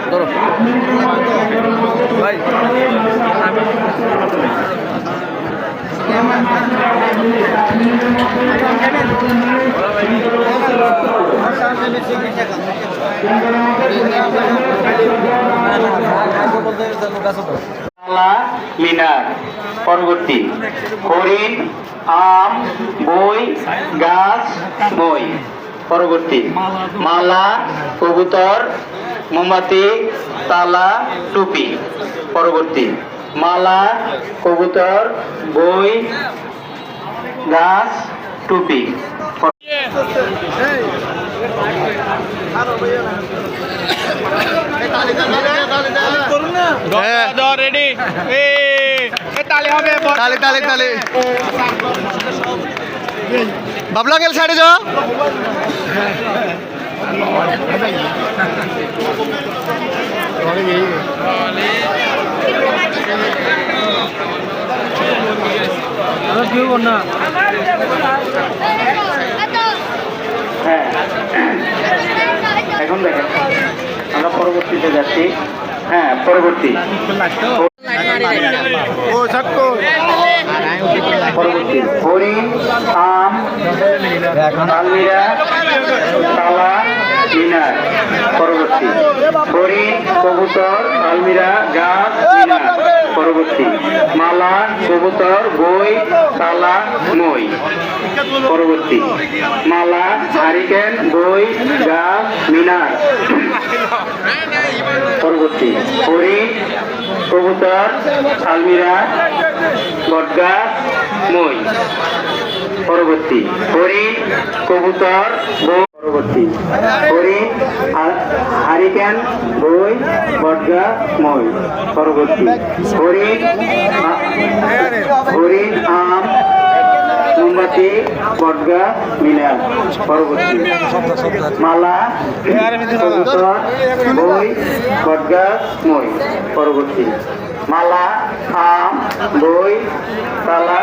ধরো ভাই মিনার পরবর্তী হরিণ আম বই গাছ বই পরবর্তী মালা কবুতর মোমবাতি তালা টুপি পরবর্তী মালা কবুতর বই গাছ টুপি রেডি তালে হবে তালে তালে তালে বাবলা গেল সাইডে যাও হ্যাঁ এখন দেখেন আমরা পরবর্তীতে যাচ্ছি। হ্যাঁ পরবর্তী পরবর্তী হরিণ আম আলমিরা তালা মিনার পরবর্তী হরিণ কবুতর আলমিরা গাছ মিনার পরবর্তী মালা কবুতর বই তালা মই পরবর্তী মালা হারিকেন বই গাছ মিনার পরবর্তী হরিণ কবুতর আলমিরা বটগাছ মই পরবর্তী হরিণ কবুতর বই পরবর্তী হরিণ হারিকেন বই বটগাছ মই পরবর্তী হরিণ আম মোমবাতি বটগাছ মিনার পরবর্তী মালা কবুতর বই বটগাছ মই পরবর্তী মালা আম বই তালা